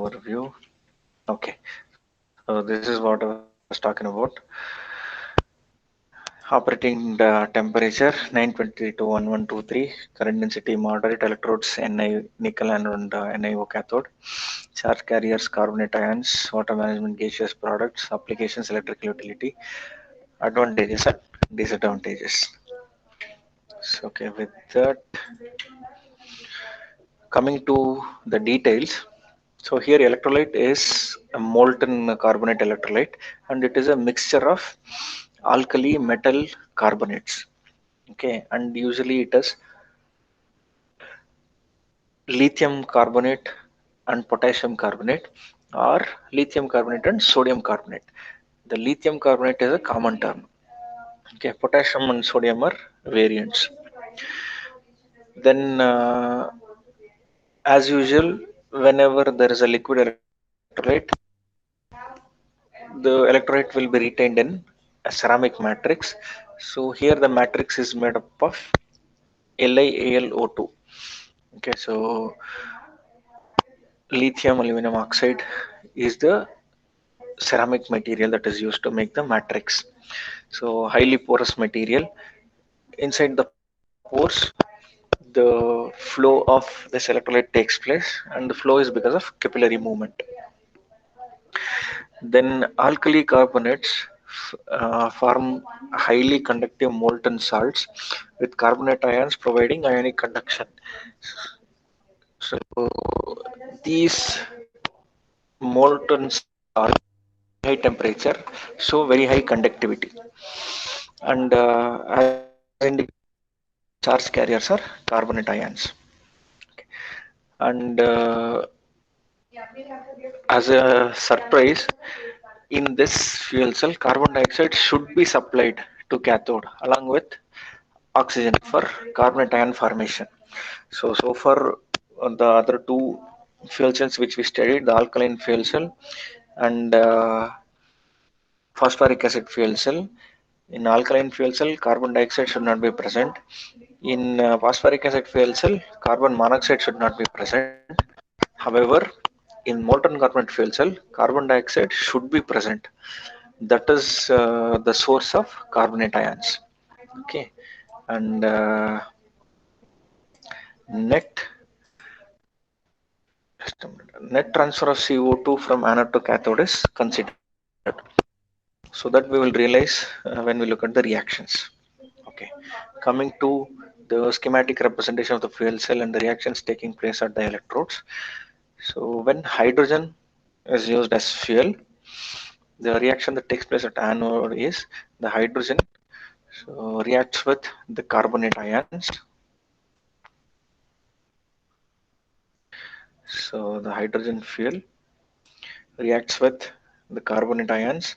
overview. Okay, so this is what I was talking about. Operating temperature 920 to 1123, current density moderate, electrodes Ni nickel and NiO cathode, charge carriers carbonate ions, water management gaseous products, applications electrical utility, advantages and disadvantages. So okay, with that, coming to the details. So here electrolyte is a molten carbonate electrolyte, and it is a mixture of alkali metal carbonates. Okay, and usually it is lithium carbonate and potassium carbonate, or lithium carbonate and sodium carbonate. The lithium carbonate is a common term. Okay, potassium and sodium are variants. Then, as usual, whenever there is a liquid electrolyte, the electrolyte will be retained in a ceramic matrix. So here the matrix is made up of LiAlO2. Okay, so lithium aluminum oxide is the ceramic material that is used to make the matrix. So highly porous material. Inside the pores, the flow of this electrolyte takes place, and the flow is because of capillary movement. Then alkali carbonates form highly conductive molten salts with carbonate ions providing ionic conduction. So these molten salts high temperature show very high conductivity, and as indicated, charge carriers are carbonate ions. And as a surprise, in this fuel cell, carbon dioxide should be supplied to cathode along with oxygen for carbonate ion formation. So far, the other two fuel cells which we studied, the alkaline fuel cell and phosphoric acid fuel cell. In alkaline fuel cell, carbon dioxide should not be present. In phosphoric acid fuel cell, carbon monoxide should not be present. However, in molten carbonate fuel cell, carbon dioxide should be present. That is the source of carbonate ions. Okay, and net net transfer of CO2 from anode to cathode is considered. So that we will realize when we look at the reactions. Okay, coming to the schematic representation of the fuel cell and the reactions taking place at the electrodes. So when hydrogen is used as fuel, the reaction that takes place at anode is the hydrogen reacts with the carbonate ions. So the hydrogen fuel reacts with the carbonate ions,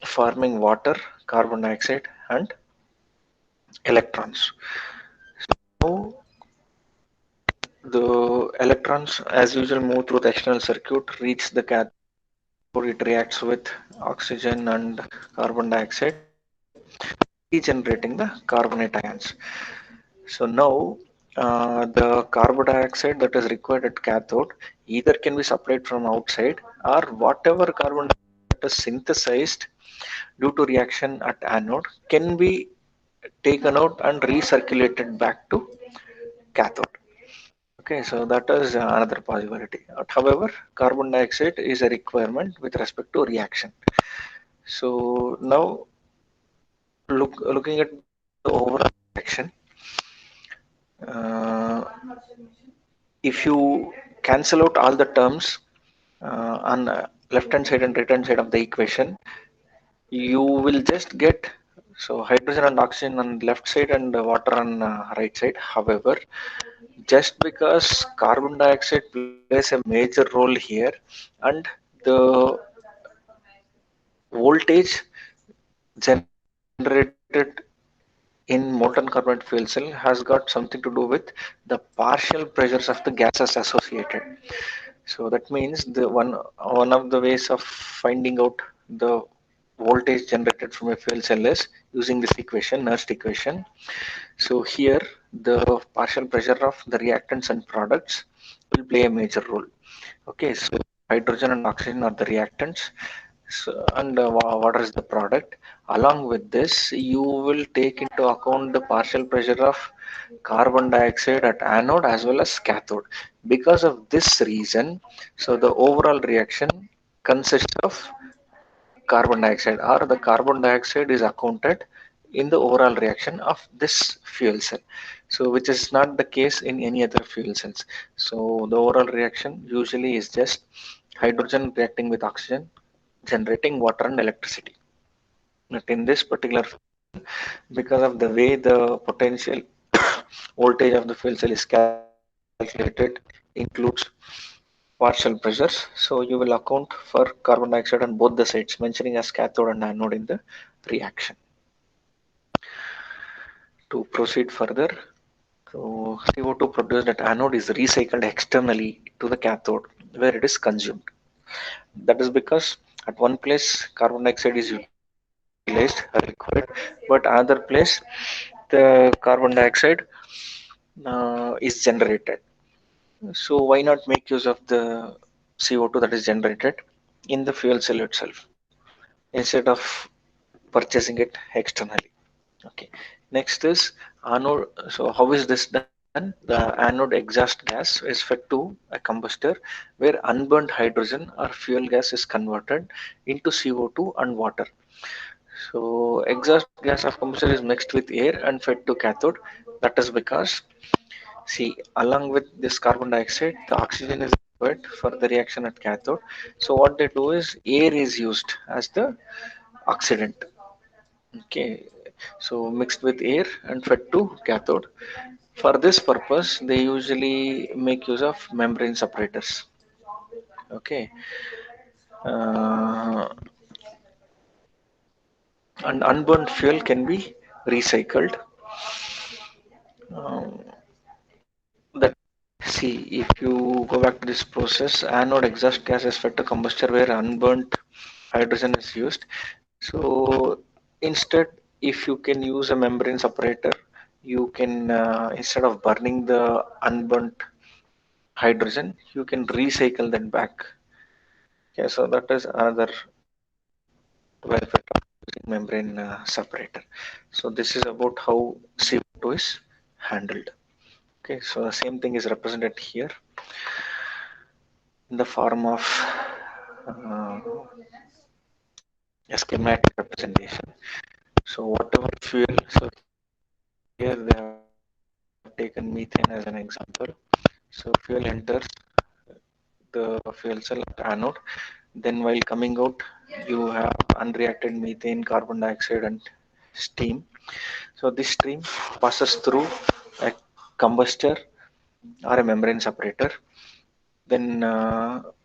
forming water, carbon dioxide, and electrons. So the electrons, as usual, move through the external circuit, reach the cathode. It reacts with oxygen and carbon dioxide, regenerating the carbonate ions. So now the carbon dioxide that is required at cathode either can be supplied from outside, or whatever carbon dioxide is synthesized due to reaction at anode can be taken out and recirculated back to cathode. Okay, so that is another possibility. However, carbon dioxide is a requirement with respect to reaction. So now looking at the overall reaction, uh, if you cancel out all the terms on left hand side and right hand side of the equation, you will just get so hydrogen and oxygen on left side and water on right side. However, just because carbon dioxide plays a major role here, and the voltage generated in molten carbonate fuel cell has got something to do with the partial pressures of the gases associated. So that means the one of the ways of finding out the voltage generated from a fuel cell is using this equation, Nernst equation. So here the partial pressure of the reactants and products will play a major role. Okay, so hydrogen and oxygen are the reactants. So, and water is the product. Along with this, you will take into account the partial pressure of carbon dioxide at anode as well as cathode. Because of this reason, so the overall reaction consists of carbon dioxide, or the carbon dioxide is accounted in the overall reaction of this fuel cell, so which is not the case in any other fuel cells. So the overall reaction usually is just hydrogen reacting with oxygen, generating water and electricity. But in this particular, because of the way the potential voltage of the fuel cell is calculated, includes partial pressures, so you will account for carbon dioxide on both the sides, mentioning as cathode and anode in the reaction. To proceed further, so CO2 produced at anode is recycled externally to the cathode where it is consumed. That is because at one place carbon dioxide is utilized required, but another place the carbon dioxide is generated. So why not make use of the CO2 that is generated in the fuel cell itself instead of purchasing it externally? Okay. Next is anode. So how is this done? The anode exhaust gas is fed to a combustor where unburned hydrogen or fuel gas is converted into CO2 and water. So exhaust gas of combustor is mixed with air and fed to cathode. That is because, see, along with this carbon dioxide, the oxygen is required for the reaction at cathode. So what they do is air is used as the oxidant. Okay, so mixed with air and fed to cathode. For this purpose, they usually make use of membrane separators. Okay, uh, and unburned fuel can be recycled. Um, that See, if you go back to this process, anode exhaust gas is fed to combustor where unburnt hydrogen is used. So instead, if you can use a membrane separator, you can instead of burning the unburnt hydrogen, you can recycle that back. Okay, so that is another benefit of using membrane separator. So this is about how CO2 is handled. Okay, so the same thing is represented here in the form of uh, a schematic representation. So whatever fuel, so here they have taken methane as an example. So fuel enters the fuel cell at anode. Then while coming out, you have unreacted methane, carbon dioxide, and steam. So this stream passes through a combustor or a membrane separator. Then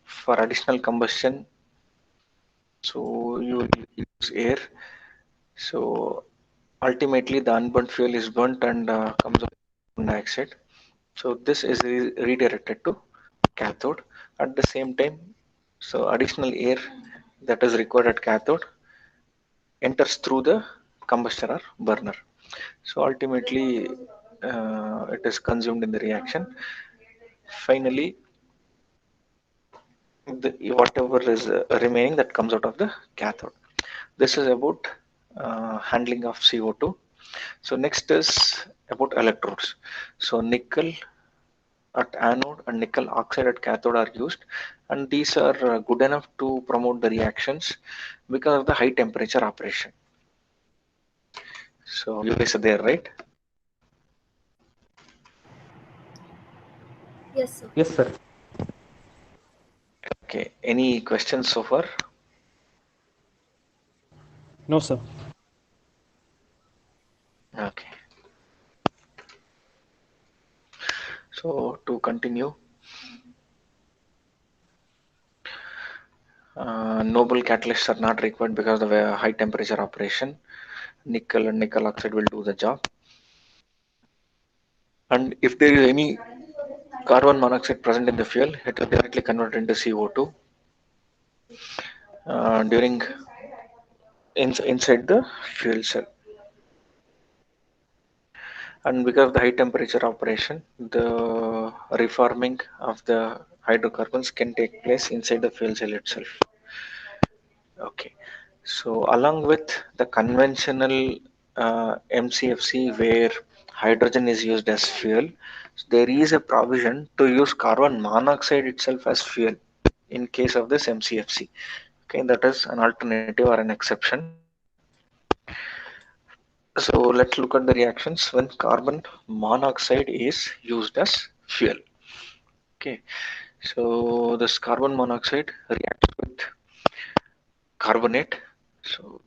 for additional combustion, so you use air. So ultimately the unburnt fuel is burnt and comes out carbon dioxide. So this is redirected to cathode. At the same time, so additional air that is required at cathode enters through the combustor or burner. So ultimately, it is consumed in the reaction. Finally, whatever is remaining that comes out of the cathode. This is about handling of CO2. So next is about electrodes. So nickel at anode and nickel oxide at cathode are used, and these are good enough to promote the reactions because of the high temperature operation. So you guys are there, right? Yes, sir. Yes, sir. Okay. Any questions so far? No, sir. Okay. So to continue, noble catalysts are not required because of a high temperature operation. Nickel and nickel oxide will do the job. And if there is any carbon monoxide present in the fuel, it will directly convert into CO2 during inside the fuel cell. And because of the high temperature operation, the reforming of the hydrocarbons can take place inside the fuel cell itself. Okay, so along with the conventional MCFC where hydrogen is used as fuel, there is a provision to use carbon monoxide itself as fuel in case of this MCFC. Okay, that is an alternative or an exception. So let's look at the reactions when carbon monoxide is used as fuel. Okay, so this carbon monoxide reacts with carbonate, so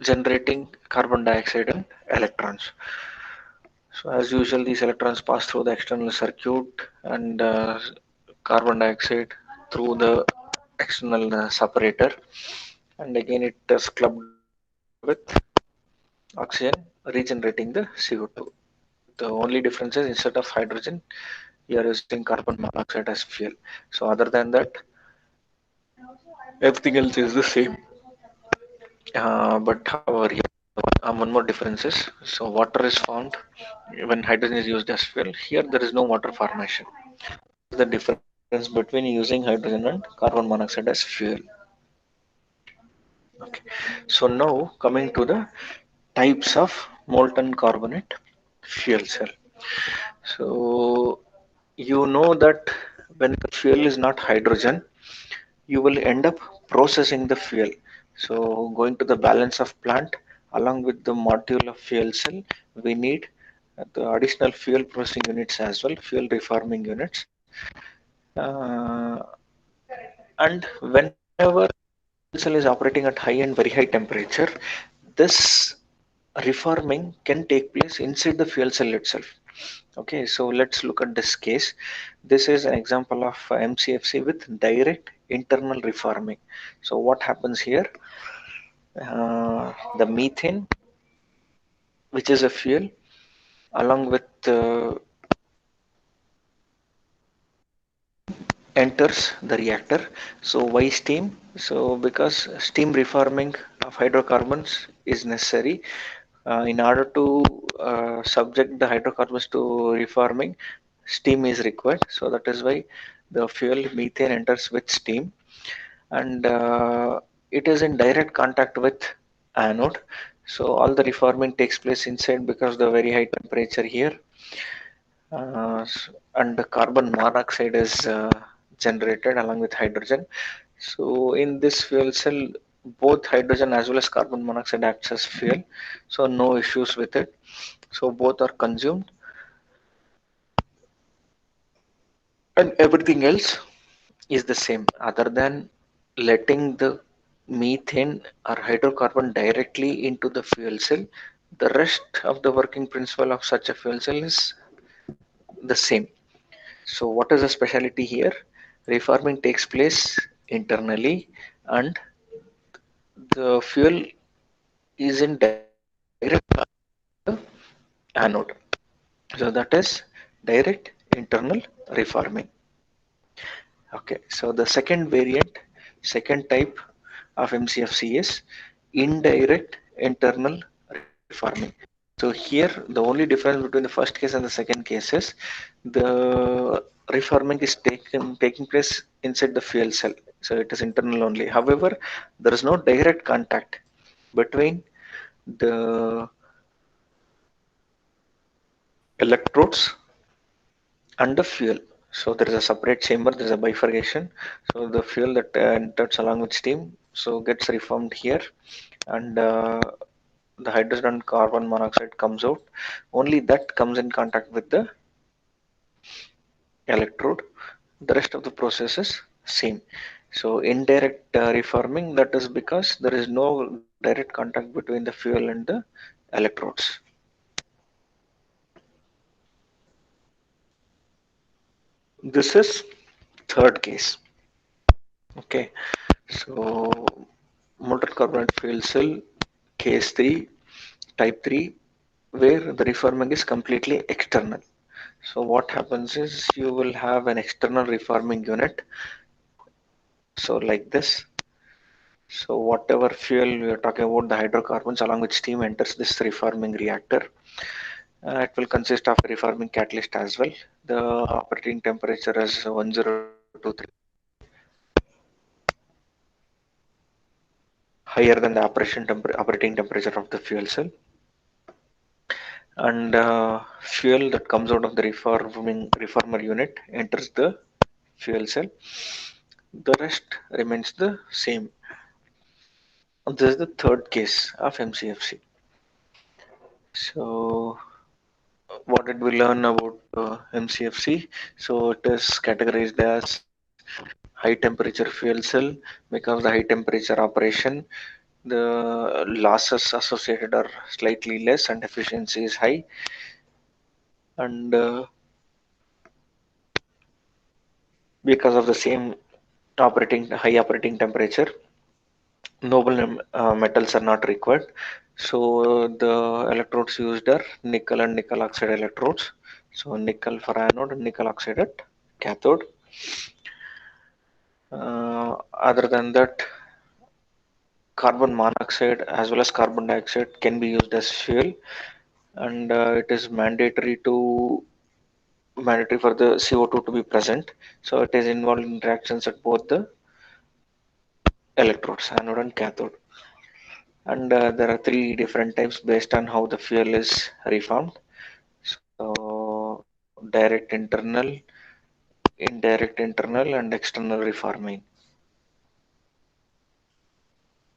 generating carbon dioxide and electrons. So as usual, these electrons pass through the external circuit and carbon dioxide through the external separator, and again it is clubbed with oxygen, regenerating the CO2. The only difference is instead of hydrogen, you are using carbon monoxide as fuel. So other than that, everything else is the same. But however, here one more difference is so water is formed when hydrogen is used as fuel. Here there is no water formation. The difference between using hydrogen and carbon monoxide as fuel. Okay. So now coming to the types of molten carbonate fuel cell. So you know that when the fuel is not hydrogen, you will end up processing the fuel. So going to the balance of plant along with the module of fuel cell, we need the additional fuel processing units as well, fuel reforming units. Uh, and whenever fuel cell is operating at high and very high temperature, this reforming can take place inside the fuel cell itself. Okay, so let's look at this case. This is an example of MCFC with direct internal reforming. So what happens here? The methane, which is a fuel, along with enters the reactor. So why steam? So because steam reforming of hydrocarbons is necessary in order to subject the hydrocarbons to reforming. Steam is required. So that is why the fuel methane enters with steam, and it is in direct contact with anode. So all the reforming takes place inside because the very high temperature here, and the carbon monoxide is generated along with hydrogen. So in this fuel cell, both hydrogen as well as carbon monoxide acts as fuel. So no issues with it. So both are consumed, and everything else is the same other than letting the methane or hydrocarbon directly into the fuel cell. The rest of the working principle of such a fuel cell is the same. So what is the specialty here? Reforming takes place internally, and the fuel is in direct anode. So that is direct internal reforming. Okay, so the second variant, second type of MCFC is indirect internal reforming. So here the only difference between the first case and the second case is the reforming is taking place inside the fuel cell. So it is internal only. However, there is no direct contact between the electrodes and the fuel. So there is a separate chamber, there is a bifurcation. So the fuel that enters along with steam so gets reformed here, and the hydrogen and carbon monoxide comes out. Only that comes in contact with the electrode. The rest of the process is same. So indirect reforming, that is because there is no direct contact between the fuel and the electrodes. This is third case. Okay, so molten carbonate fuel cell case 3, type 3, where the reforming is completely external. So what happens is you will have an external reforming unit. So like this. So whatever fuel we are talking about, the hydrocarbons along with steam enters this reforming reactor. It will consist of a reforming catalyst as well. The operating temperature is 1023, higher than the operating temperature of the fuel cell. And fuel that comes out of the reformer unit enters the fuel cell. The rest remains the same. This is the third case of MCFC. So, what did we learn about MCFC? So, it is categorized as high temperature fuel cell because the high temperature operation, the losses associated are slightly less and efficiency is high. And because of the same operating high operating temperature, noble metals are not required. So the electrodes used are nickel and nickel oxide electrodes. So nickel for anode and nickel oxide at cathode. Other than that, carbon monoxide as well as carbon dioxide can be used as fuel, and it is mandatory for the CO2 to be present. So it is involved in reactions at both the electrodes, anode and cathode. And there are three different types based on how the fuel is reformed. So direct internal, indirect internal, and external reforming.